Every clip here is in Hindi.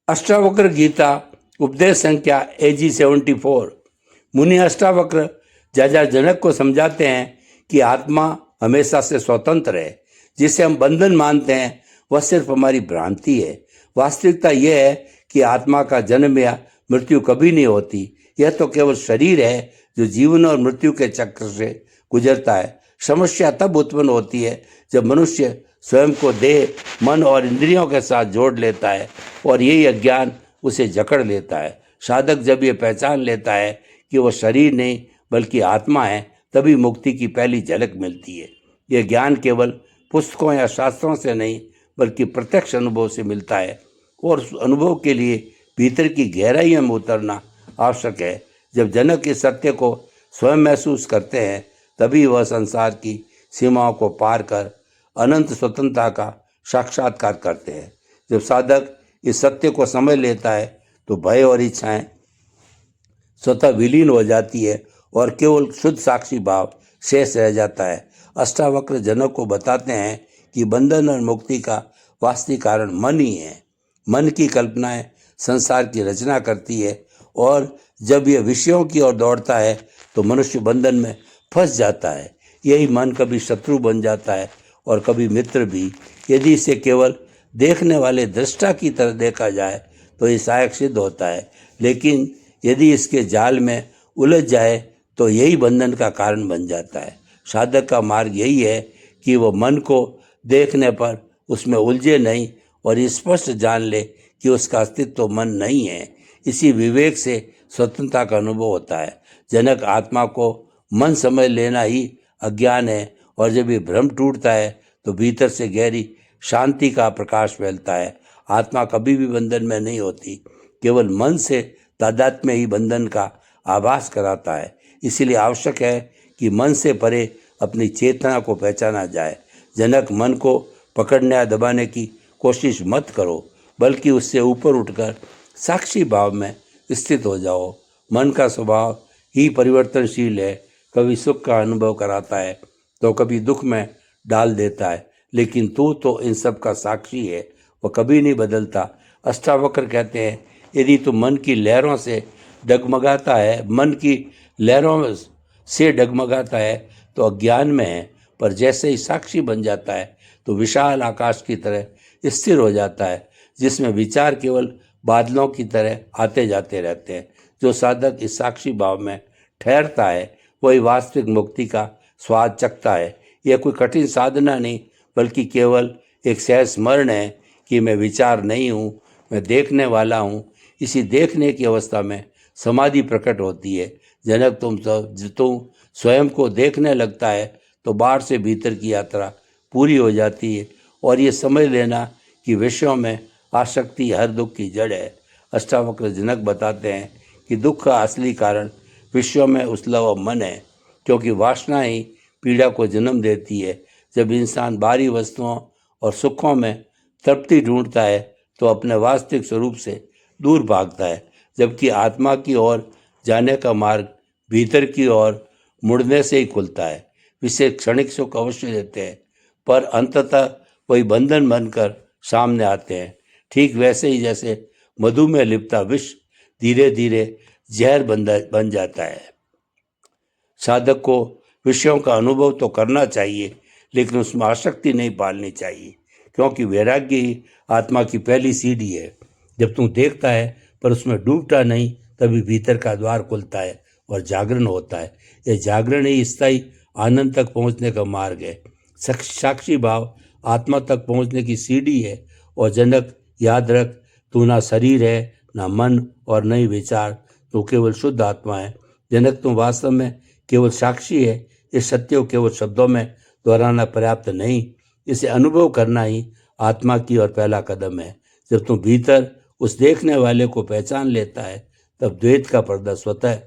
अष्टावक्र गीता उपदेश संख्या AG 74। मुनि अष्टावक्र राजा जनक को समझाते हैं कि आत्मा हमेशा से स्वतंत्र है। जिसे हम बंधन मानते हैं वह सिर्फ हमारी भ्रांति है। वास्तविकता यह है कि आत्मा का जन्म या मृत्यु कभी नहीं होती। यह तो केवल शरीर है जो जीवन और मृत्यु के चक्र से गुजरता है। समस्या तब उत्पन्न होती है जब मनुष्य स्वयं को देह, मन और इंद्रियों के साथ जोड़ लेता है और यही अज्ञान उसे जकड़ लेता है। साधक जब ये पहचान लेता है कि वह शरीर नहीं बल्कि आत्मा है, तभी मुक्ति की पहली झलक मिलती है। यह ज्ञान केवल पुस्तकों या शास्त्रों से नहीं बल्कि प्रत्यक्ष अनुभव से मिलता है और उस अनुभव के लिए भीतर की गहराइयों में उतरना आवश्यक है। जब जनक इस सत्य को स्वयं महसूस करते हैं तभी वह संसार की सीमाओं को पार कर अनंत स्वतंत्रता का साक्षात्कार करते हैं। जब साधक इस सत्य को समझ लेता है तो भय और इच्छाएं स्वतः विलीन हो जाती है और केवल शुद्ध साक्षी भाव शेष रह जाता है। अष्टावक्र जनक को बताते हैं कि बंधन और मुक्ति का वास्तविक कारण मन ही है। मन की कल्पनाएं संसार की रचना करती है और जब यह विषयों की ओर दौड़ता है तो मनुष्य बंधन में फंस जाता है। यही मन कभी शत्रु बन जाता है और कभी मित्र भी। यदि इसे केवल देखने वाले दृष्टा की तरह देखा जाए तो ये सहायक सिद्ध होता है, लेकिन यदि इसके जाल में उलझ जाए तो यही बंधन का कारण बन जाता है। साधक का मार्ग यही है कि वह मन को देखने पर उसमें उलझे नहीं और स्पष्ट जान ले कि उसका अस्तित्व मन नहीं है। इसी विवेक से स्वतंत्रता का अनुभव होता है। जनक आत्मा को मन समझ लेना ही अज्ञान है और जब ये भ्रम टूटता है तो भीतर से गहरी शांति का प्रकाश फैलता है। आत्मा कभी भी बंधन में नहीं होती, केवल मन से तादात्म्य ही बंधन का आभास कराता है। इसीलिए आवश्यक है कि मन से परे अपनी चेतना को पहचाना जाए। जनक मन को पकड़ने या दबाने की कोशिश मत करो, बल्कि उससे ऊपर उठकर साक्षी भाव में स्थित हो जाओ। मन का स्वभाव ही परिवर्तनशील है। कभी सुख का अनुभव कराता है तो कभी दुख में डाल देता है, लेकिन तू तो इन सब का साक्षी है, वह कभी नहीं बदलता। अष्टावक्र कहते हैं, यदि तू मन की लहरों से डगमगाता है तो अज्ञान में है, पर जैसे ही साक्षी बन जाता है तो विशाल आकाश की तरह स्थिर हो जाता है, जिसमें विचार केवल बादलों की तरह आते जाते रहते हैं। जो साधक इस साक्षी भाव में ठहरता है वही वास्तविक मुक्ति का स्वाद चखता है। यह कोई कठिन साधना नहीं बल्कि केवल एक सहज स्मरण है कि मैं विचार नहीं हूँ, मैं देखने वाला हूँ। इसी देखने की अवस्था में समाधि प्रकट होती है। जनक तुम स्वयं को देखने लगता है तो बाहर से भीतर की यात्रा पूरी हो जाती है और ये समझ लेना कि विषयों में आसक्ति हर दुख की जड़ है। अष्टावक्र जनक बताते हैं कि दुख का असली कारण विषयों में उछला हुआ मन है, क्योंकि वासना ही पीड़ा को जन्म देती है। जब इंसान बाहरी वस्तुओं और सुखों में तृप्ति ढूंढता है तो अपने वास्तविक स्वरूप से दूर भागता है, जबकि आत्मा की ओर जाने का मार्ग भीतर की ओर मुड़ने से ही खुलता है। विषय क्षणिक सुख अवश्य देते हैं, पर अंततः वही बंधन बनकर सामने आते हैं। ठीक वैसे ही जैसे मधु में लिपटा विष धीरे धीरे जहर बन जाता है। साधक को विषयों का अनुभव तो करना चाहिए, लेकिन उसमें आसक्ति नहीं पालनी चाहिए, क्योंकि वैराग्य ही आत्मा की पहली सीढ़ी है। जब तू देखता है पर उसमें डूबता नहीं, तभी भीतर का द्वार खुलता है और जागरण होता है। यह जागरण ही स्थायी आनंद तक पहुंचने का मार्ग है। साक्षी भाव आत्मा तक पहुंचने की सीढ़ी है। और जनक याद रख, तू ना शरीर है, ना मन और न ही विचार, तू केवल शुद्ध आत्मा है। जनक तू वास्तव में केवल साक्षी है। इस सत्य को केवल शब्दों में दोहराना पर्याप्त नहीं, इसे अनुभव करना ही आत्मा की ओर पहला कदम है। जब तू भीतर उस देखने वाले को पहचान लेता है तब द्वैत का पर्दा स्वतः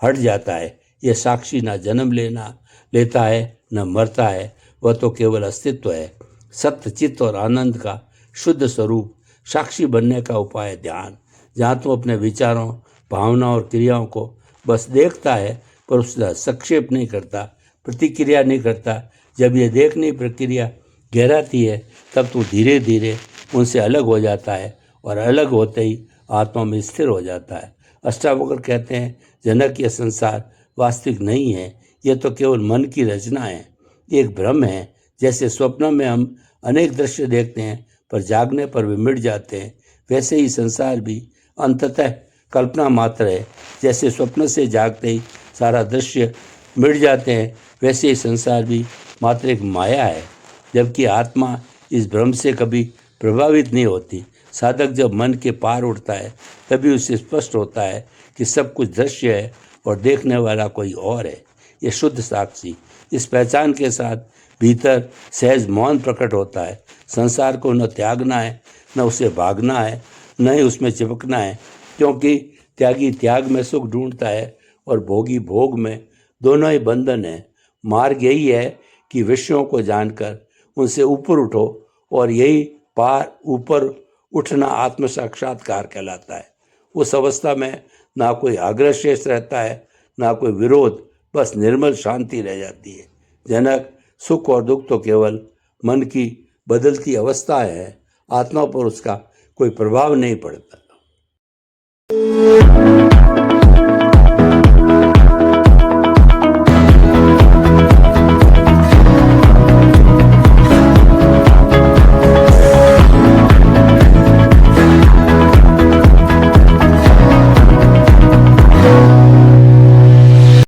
हट जाता है। यह साक्षी ना जन्म लेता है न मरता है, वह तो केवल अस्तित्व है। सत्य, चित्त और आनंद का शुद्ध स्वरूप साक्षी बनने का उपाय है ध्यान। जहाँ तू अपने विचारों, भावनाओं और क्रियाओं को बस देखता है पर उसका संक्षेप नहीं करता, प्रतिक्रिया नहीं करता। जब यह देखने की प्रक्रिया गहराती है तब तू धीरे धीरे उनसे अलग हो जाता है और अलग होते ही आत्मा में स्थिर हो जाता है। अष्टावक्र कहते हैं, जनक, यह संसार वास्तविक नहीं है, यह तो केवल मन की रचना है, एक भ्रम है। जैसे स्वप्न में हम अनेक दृश्य देखते हैं पर जागने पर वे मिट जाते हैं, वैसे ही संसार भी अंततः कल्पना मात्र है। जैसे स्वप्न से जागते ही सारा दृश्य मिट जाते हैं, वैसे ही संसार भी मात्र एक माया है, जबकि आत्मा इस भ्रम से कभी प्रभावित नहीं होती। साधक जब मन के पार उठता है तभी उसे स्पष्ट होता है कि सब कुछ दृश्य है और देखने वाला कोई और है। ये शुद्ध साक्षी इस पहचान के साथ भीतर सहज मौन प्रकट होता है। संसार को न त्यागना है, न उसे भागना है, न ही उसमें चिपकना है, क्योंकि त्यागी त्याग में सुख ढूंढता है और भोगी भोग में। दोनों ही बंधन है। मार्ग यही है कि विषयों को जानकर उनसे ऊपर उठो, और यही पार ऊपर उठना आत्म साक्षात्कार कहलाता है। उस अवस्था में ना कोई आग्रह शेष रहता है, ना कोई विरोध, बस निर्मल शांति रह जाती है। जनक, सुख और दुख तो केवल मन की बदलती अवस्था है, आत्मा पर उसका कोई प्रभाव नहीं पड़ता।